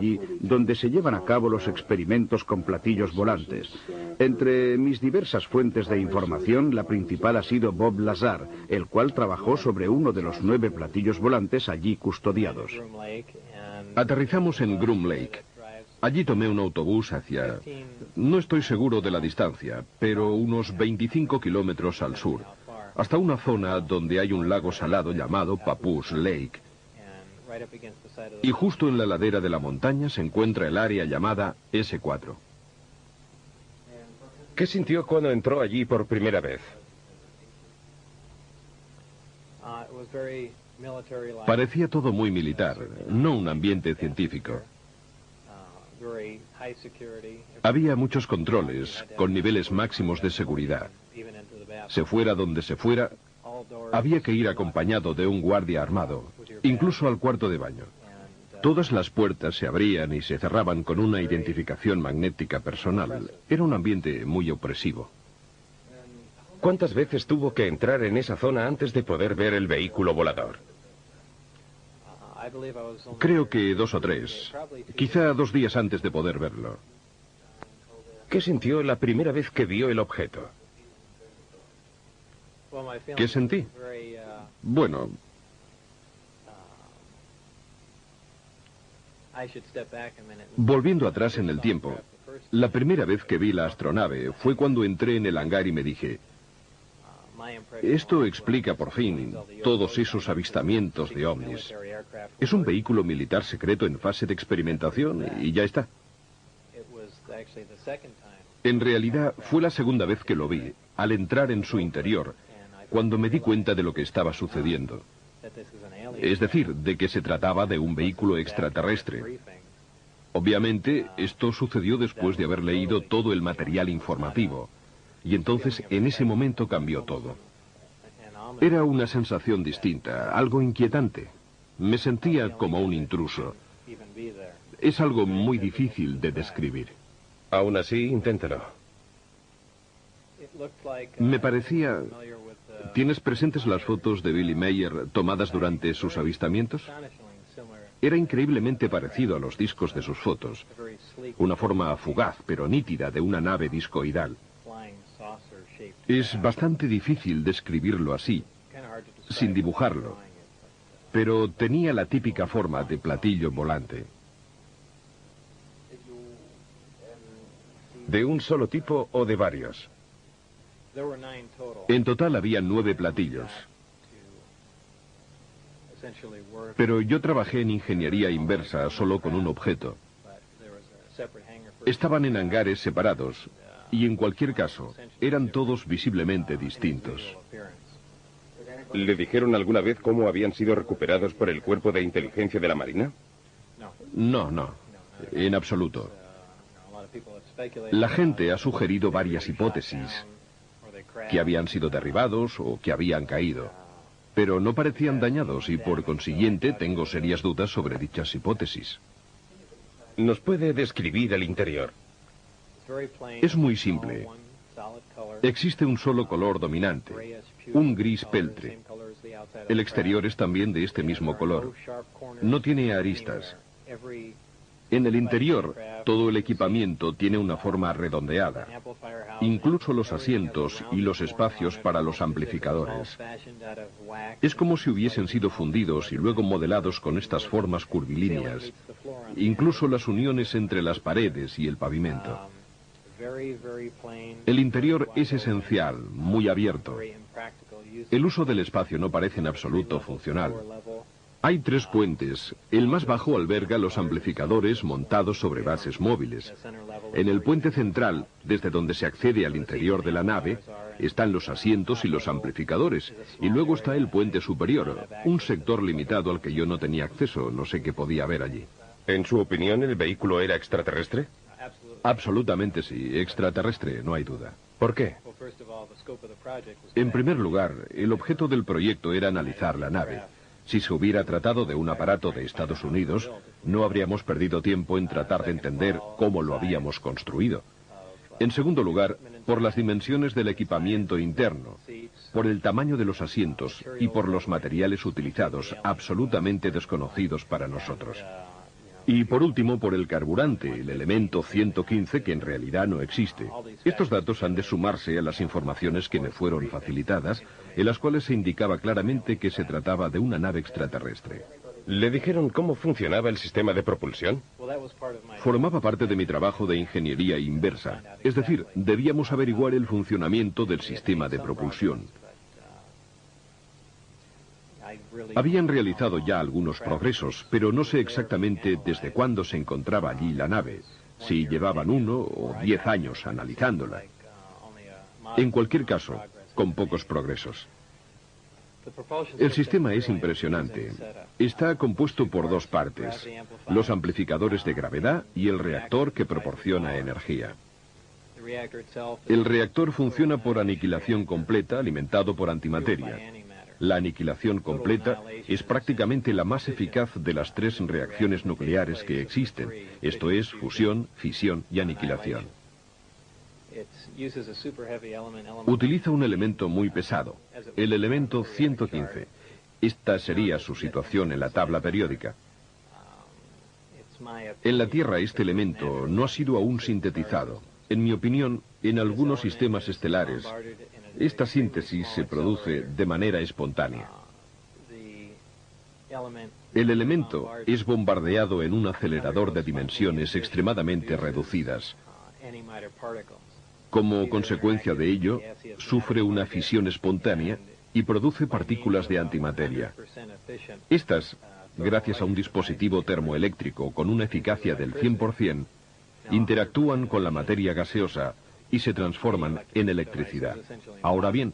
allí donde se llevan a cabo los experimentos con platillos volantes. Entre mis diversas fuentes de información, la principal ha sido Bob Lazar, el cual trabajó sobre uno de los 9 platillos volantes allí custodiados. Aterrizamos en Groom Lake. Allí tomé un autobús hacia... No estoy seguro de la distancia, pero unos 25 kilómetros al sur, hasta una zona donde hay un lago salado llamado Papoose Lake. Y justo en la ladera de la montaña se encuentra el área llamada S4. ¿Qué sintió cuando entró allí por primera vez? Parecía todo muy militar, no un ambiente científico. Había muchos controles, con niveles máximos de seguridad. Se fuera donde se fuera, había que ir acompañado de un guardia armado, incluso al cuarto de baño. Todas las puertas se abrían y se cerraban con una identificación magnética personal. Era un ambiente muy opresivo. ¿Cuántas veces tuvo que entrar en esa zona antes de poder ver el vehículo volador? Creo que 2 o 3, quizá 2 días antes de poder verlo. ¿Qué sintió la primera vez que vio el objeto? ¿Qué sentí? Bueno, volviendo atrás en el tiempo, la primera vez que vi la astronave fue cuando entré en el hangar y me dije, esto explica por fin todos esos avistamientos de ovnis. Es un vehículo militar secreto en fase de experimentación y ya está. En realidad fue la segunda vez que lo vi, al entrar en su interior, cuando me di cuenta de lo que estaba sucediendo. Es decir, de que se trataba de un vehículo extraterrestre. Obviamente, esto sucedió después de haber leído todo el material informativo. Y entonces, en ese momento cambió todo. Era una sensación distinta, algo inquietante. Me sentía como un intruso. Es algo muy difícil de describir. Aún así, inténtalo. Me parecía... ¿Tienes presentes las fotos de Billy Mayer tomadas durante sus avistamientos? Era increíblemente parecido a los discos de sus fotos. Una forma fugaz, pero nítida, de una nave discoidal. Es bastante difícil describirlo así, sin dibujarlo, pero tenía la típica forma de platillo volante. ¿De un solo tipo o de varios? En total había 9 platillos. Pero yo trabajé en ingeniería inversa solo con un objeto. Estaban en hangares separados y en cualquier caso eran todos visiblemente distintos. ¿Le dijeron alguna vez cómo habían sido recuperados por el Cuerpo de Inteligencia de la Marina? No, en absoluto. La gente ha sugerido varias hipótesis, que habían sido derribados o que habían caído, pero no parecían dañados y por consiguiente tengo serias dudas sobre dichas hipótesis. ¿Nos puede describir el interior? Es muy simple. Existe un solo color dominante, un gris peltre. El exterior es también de este mismo color. No tiene aristas. En el interior, todo el equipamiento tiene una forma redondeada, incluso los asientos y los espacios para los amplificadores. Es como si hubiesen sido fundidos y luego modelados con estas formas curvilíneas, incluso las uniones entre las paredes y el pavimento. El interior es esencial, muy abierto. El uso del espacio no parece en absoluto funcional. Hay 3 puentes. El más bajo alberga los amplificadores montados sobre bases móviles. En el puente central, desde donde se accede al interior de la nave, están los asientos y los amplificadores. Y luego está el puente superior, un sector limitado al que yo no tenía acceso, no sé qué podía haber allí. ¿En su opinión, el vehículo era extraterrestre? Absolutamente sí, extraterrestre, no hay duda. ¿Por qué? En primer lugar, el objeto del proyecto era analizar la nave. Si se hubiera tratado de un aparato de Estados Unidos, no habríamos perdido tiempo en tratar de entender cómo lo habíamos construido. En segundo lugar, por las dimensiones del equipamiento interno, por el tamaño de los asientos y por los materiales utilizados, absolutamente desconocidos para nosotros. Y por último, por el carburante, el elemento 115, que en realidad no existe. Estos datos han de sumarse a las informaciones que me fueron facilitadas, en las cuales se indicaba claramente que se trataba de una nave extraterrestre. ¿Le dijeron cómo funcionaba el sistema de propulsión? Formaba parte de mi trabajo de ingeniería inversa, es decir, debíamos averiguar el funcionamiento del sistema de propulsión. Habían realizado ya algunos progresos, pero no sé exactamente desde cuándo se encontraba allí la nave, si llevaban 1 o 10 años analizándola. En cualquier caso, con pocos progresos. El sistema es impresionante. Está compuesto por 2 partes, los amplificadores de gravedad y el reactor que proporciona energía. El reactor funciona por aniquilación completa, alimentado por antimateria. La aniquilación completa es prácticamente la más eficaz de las 3 reacciones nucleares que existen, esto es, fusión, fisión y aniquilación. Utiliza un elemento muy pesado, el elemento 115. Esta sería su situación en la tabla periódica. En la Tierra este elemento no ha sido aún sintetizado. En mi opinión, en algunos sistemas estelares, esta síntesis se produce de manera espontánea. El elemento es bombardeado en un acelerador de dimensiones extremadamente reducidas. Como consecuencia de ello, sufre una fisión espontánea y produce partículas de antimateria. Estas, gracias a un dispositivo termoeléctrico con una eficacia del 100%, interactúan con la materia gaseosa y se transforman en electricidad. Ahora bien,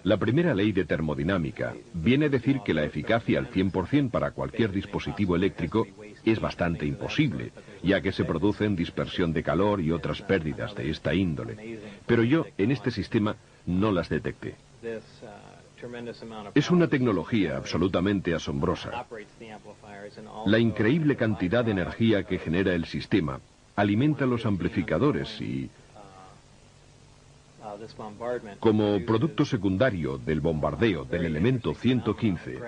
la primera ley de termodinámica viene a decir que la eficacia al 100% para cualquier dispositivo eléctrico es bastante imposible, ya que se producen dispersión de calor y otras pérdidas de esta índole. Pero yo, en este sistema, no las detecté. Es una tecnología absolutamente asombrosa. La increíble cantidad de energía que genera el sistema alimenta los amplificadores y, como producto secundario del bombardeo del elemento 115,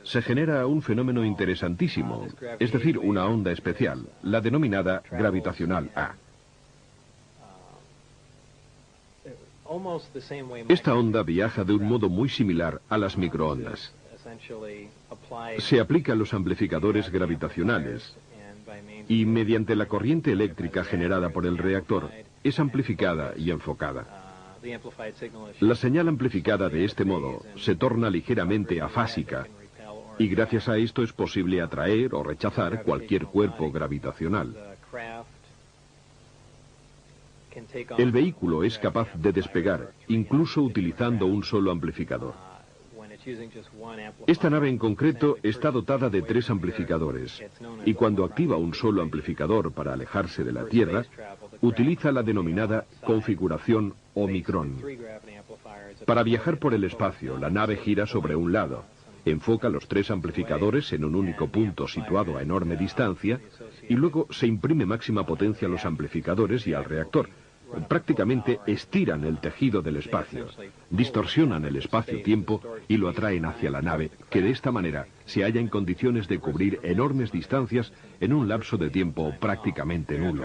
se genera un fenómeno interesantísimo, es decir, una onda especial, la denominada gravitacional A. Esta onda viaja de un modo muy similar a las microondas. Se aplica a los amplificadores gravitacionales y mediante la corriente eléctrica generada por el reactor es amplificada y enfocada. La señal amplificada de este modo se torna ligeramente afásica y gracias a esto es posible atraer o rechazar cualquier cuerpo gravitacional. El vehículo es capaz de despegar, incluso utilizando un solo amplificador. Esta nave en concreto está dotada de 3 amplificadores, y cuando activa un solo amplificador para alejarse de la Tierra, utiliza la denominada configuración Omicron. Para viajar por el espacio, la nave gira sobre un lado, enfoca los 3 amplificadores en un único punto situado a enorme distancia, y luego se imprime máxima potencia a los amplificadores y al reactor. Prácticamente estiran el tejido del espacio, distorsionan el espacio-tiempo y lo atraen hacia la nave, que de esta manera se halla en condiciones de cubrir enormes distancias en un lapso de tiempo prácticamente nulo.